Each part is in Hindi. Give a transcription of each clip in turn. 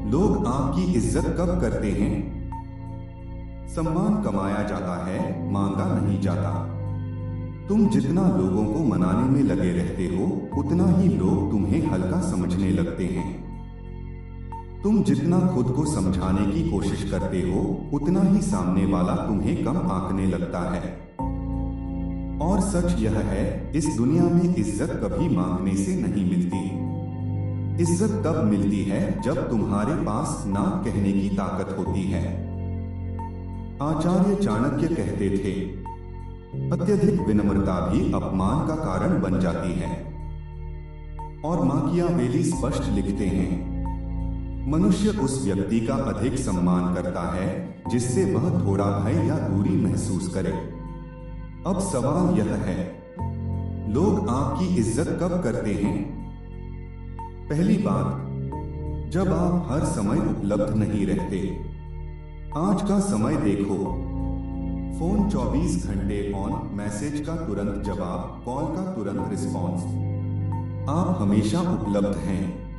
लोग आपकी इज्जत कब करते हैं? सम्मान कमाया जाता है, मांगा नहीं जाता। तुम जितना लोगों को मनाने में लगे रहते हो, उतना ही लोग तुम्हें हल्का समझने लगते हैं। तुम जितना खुद को समझाने की कोशिश करते हो, उतना ही सामने वाला तुम्हें कम आंकने लगता है। और सच यह है, इस दुनिया में इज्जत कभी मांगने से नहीं मिलती। इज्जत तब मिलती है जब तुम्हारे पास ना कहने की ताकत होती है। आचार्य चाणक्य कहते थे, अत्यधिक विनम्रता भी अपमान का कारण बन जाती है। और माकियावेली स्पष्ट लिखते हैं, मनुष्य उस व्यक्ति का अधिक सम्मान करता है जिससे वह थोड़ा भय या दूरी महसूस करे। अब सवाल यह है, लोग आपकी इज्जत कब करते हैं? पहली बात, जब आप हर समय उपलब्ध नहीं रहते। आज का समय देखो, फोन 24 घंटे ऑन, मैसेज का तुरंत जवाब, कॉल का तुरंत रिस्पॉन्स। आप हमेशा उपलब्ध हैं।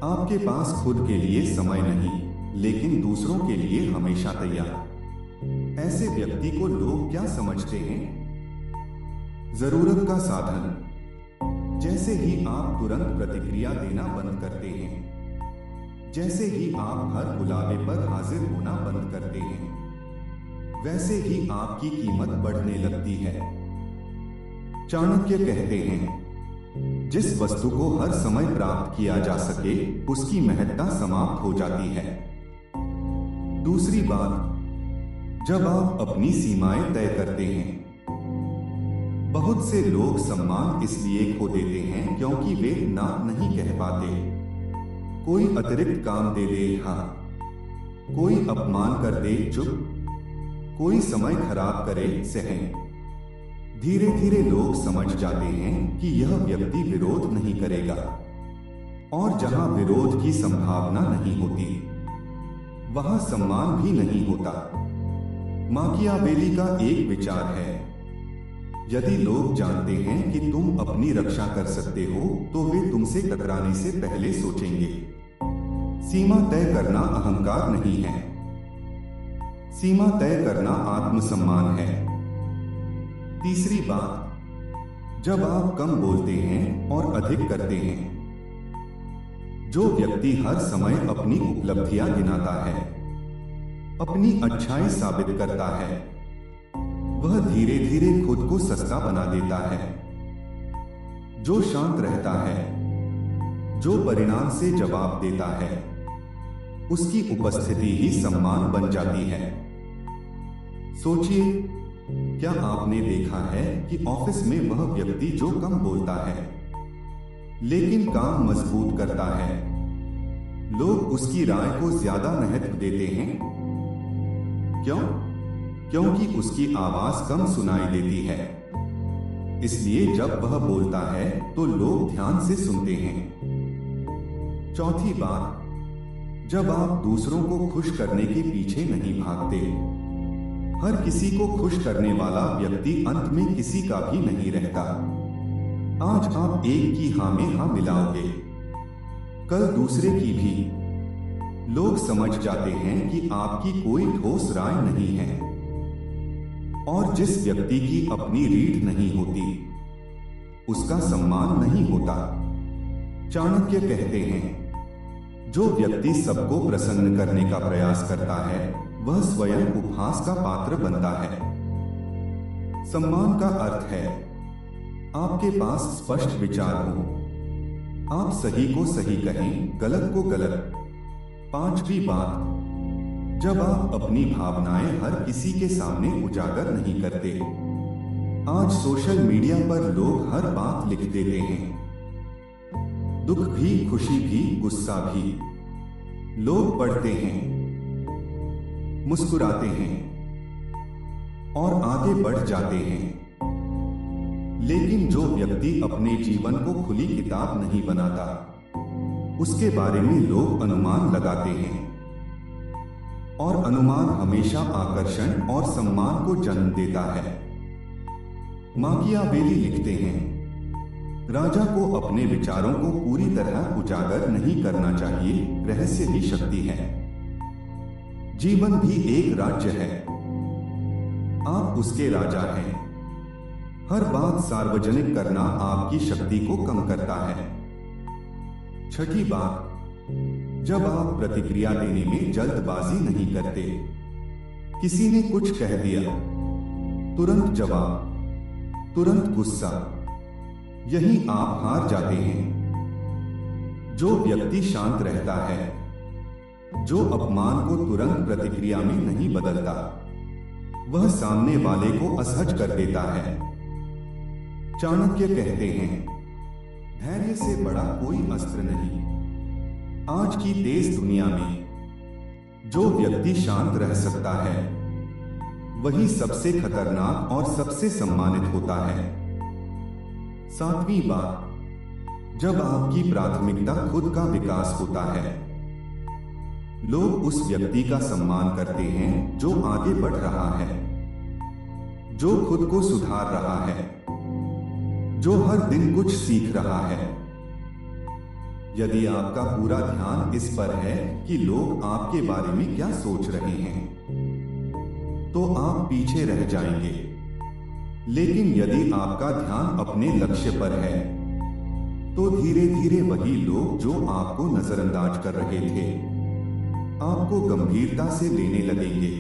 आपके पास खुद के लिए समय नहीं, लेकिन दूसरों के लिए हमेशा तैयार। ऐसे व्यक्ति को लोग क्या समझते हैं? जरूरत का साधन। जैसे ही आप तुरंत प्रतिक्रिया देना बंद करते हैं, जैसे ही आप हर बुलावे पर हाजिर होना बंद करते हैं, वैसे ही आपकी कीमत बढ़ने लगती है। चाणक्य कहते हैं, जिस वस्तु को हर समय प्राप्त किया जा सके, उसकी महत्ता समाप्त हो जाती है। दूसरी बात, जब आप अपनी सीमाएं तय करते हैं। बहुत से लोग सम्मान इसलिए खो देते हैं क्योंकि वे ना नहीं कह पाते। कोई अतिरिक्त काम दे दे, हाँ। कोई अपमान कर दे, चुप। कोई समय खराब करे, सहें। धीरे धीरे लोग समझ जाते हैं कि यह व्यक्ति विरोध नहीं करेगा। और जहां विरोध की संभावना नहीं होती, वहां सम्मान भी नहीं होता। माकियावेली का एक विचार है, यदि लोग जानते हैं कि तुम अपनी रक्षा कर सकते हो, तो वे तुमसे टकराने से पहले सोचेंगे। सीमा तय करना अहंकार नहीं है। सीमा तय करना आत्मसम्मान है। तीसरी बात, जब आप कम बोलते हैं और अधिक करते हैं। जो व्यक्ति हर समय अपनी उपलब्धियां गिनाता है, अपनी अच्छाई साबित करता है, वह धीरे धीरे खुद को सस्ता बना देता है। जो शांत रहता है, जो परिणाम से जवाब देता है, उसकी उपस्थिति ही सम्मान बन जाती है। सोचिए, क्या आपने देखा है कि ऑफिस में वह व्यक्ति जो कम बोलता है लेकिन काम मजबूत करता है, लोग उसकी राय को ज्यादा महत्व देते हैं? क्यों? क्योंकि उसकी आवाज कम सुनाई देती है। इसलिए जब वह बोलता है तो लोग ध्यान से सुनते हैं। चौथी बात, जब आप दूसरों को खुश करने के पीछे नहीं भागते। हर किसी को खुश करने वाला व्यक्ति अंत में किसी का भी नहीं रहता। आज आप एक की हाँ में हाँ मिलाओगे, कल दूसरे की भी। लोग समझ जाते हैं कि आपकी कोई ठोस राय नहीं है। और जिस व्यक्ति की अपनी रीढ़ नहीं होती, उसका सम्मान नहीं होता। चाणक्य कहते हैं, जो व्यक्ति सबको प्रसन्न करने का प्रयास करता है, वह स्वयं उपहास का पात्र बनता है। सम्मान का अर्थ है, आपके पास स्पष्ट विचार हो, आप सही को सही कहें, गलत को गलत। पांचवी बात, जब आप अपनी भावनाएं हर किसी के सामने उजागर नहीं करते। आज सोशल मीडिया पर लोग हर बात लिख देते हैं, दुख भी, खुशी भी, गुस्सा भी। लोग पढ़ते हैं, मुस्कुराते हैं और आगे बढ़ जाते हैं। लेकिन जो व्यक्ति अपने जीवन को खुली किताब नहीं बनाता, उसके बारे में लोग अनुमान लगाते हैं। और अनुमान हमेशा आकर्षण और सम्मान को जन्म देता है। माकियावेली लिखते हैं, राजा को अपने विचारों को पूरी तरह उजागर नहीं करना चाहिए। रहस्य ही शक्ति है। जीवन भी एक राज्य है, आप उसके राजा हैं। हर बात सार्वजनिक करना आपकी शक्ति को कम करता है। छठी बात, जब आप प्रतिक्रिया देने में जल्दबाजी नहीं करते। किसी ने कुछ कह दिया, तुरंत जवाब, तुरंत गुस्सा, यही आप हार जाते हैं। जो व्यक्ति शांत रहता है, जो अपमान को तुरंत प्रतिक्रिया में नहीं बदलता, वह सामने वाले को असहज कर देता है। चाणक्य कहते हैं, धैर्य से बड़ा कोई अस्त्र नहीं। आज की तेज दुनिया में जो व्यक्ति शांत रह सकता है, वही सबसे खतरनाक और सबसे सम्मानित होता है। सातवीं बात, जब आपकी प्राथमिकता खुद का विकास होता है, लोग उस व्यक्ति का सम्मान करते हैं जो आगे बढ़ रहा है, जो खुद को सुधार रहा है, जो हर दिन कुछ सीख रहा है। यदि आपका पूरा ध्यान इस पर है कि लोग आपके बारे में क्या सोच रहे हैं, तो आप पीछे रह जाएंगे। लेकिन यदि आपका ध्यान अपने लक्ष्य पर है, तो धीरे धीरे वही लोग जो आपको नजरअंदाज कर रहे थे, आपको गंभीरता से लेने लगेंगे।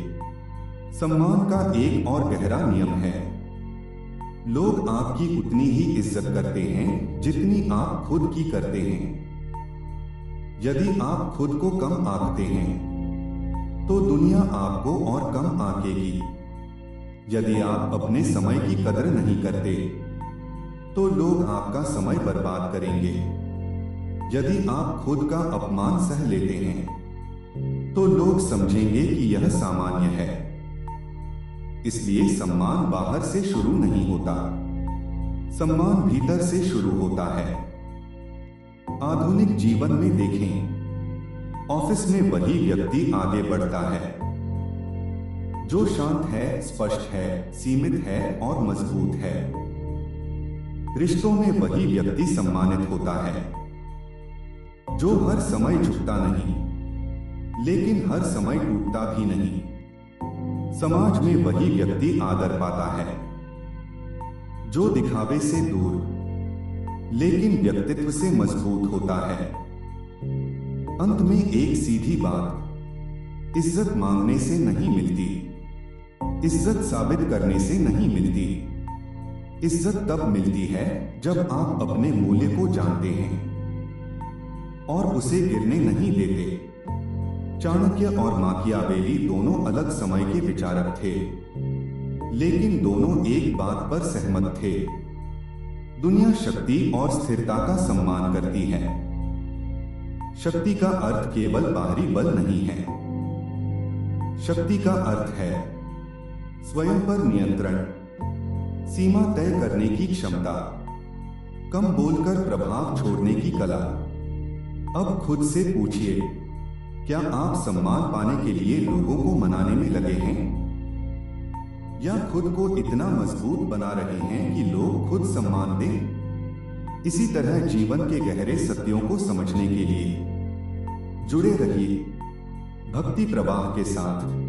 सम्मान का एक और गहरा नियम है, लोग आपकी उतनी ही इज्जत करते हैं जितनी आप खुद की करते हैं। यदि आप खुद को कम आंकते हैं, तो दुनिया आपको और कम आंकेगी। यदि आप अपने समय की कदर नहीं करते, तो लोग आपका समय बर्बाद करेंगे। यदि आप खुद का अपमान सह लेते हैं, तो लोग समझेंगे कि यह सामान्य है। इसलिए सम्मान बाहर से शुरू नहीं होता, सम्मान भीतर से शुरू होता है। आधुनिक जीवन में देखें, ऑफिस में वही व्यक्ति आगे बढ़ता है जो शांत है, स्पष्ट है, सीमित है और मजबूत है। रिश्तों में वही व्यक्ति सम्मानित होता है जो हर समय झुकता नहीं, लेकिन हर समय टूटता भी नहीं। समाज में वही व्यक्ति आदर पाता है जो दिखावे से दूर, लेकिन व्यक्तित्व से मजबूत होता है। अंत में एक सीधी बात, इज्जत मांगने से नहीं मिलती, इज्जत साबित करने से नहीं मिलती। इज्जत तब मिलती है जब आप अपने मूल्य को जानते हैं और उसे गिरने नहीं देते। चाणक्य और माकियावेली दोनों अलग समय के विचारक थे, लेकिन दोनों एक बात पर सहमत थे, दुनिया शक्ति और स्थिरता का सम्मान करती है। शक्ति का अर्थ केवल बाहरी बल नहीं है, शक्ति का अर्थ है स्वयं पर नियंत्रण, सीमा तय करने की क्षमता, कम बोलकर प्रभाव छोड़ने की कला। अब खुद से पूछिए, क्या आप सम्मान पाने के लिए लोगों को मनाने में लगे हैं, या खुद को इतना मजबूत बना रहे हैं कि लोग खुद सम्मान दें? इसी तरह जीवन के गहरे सत्यों को समझने के लिए जुड़े रहिए भक्ति प्रवाह के साथ।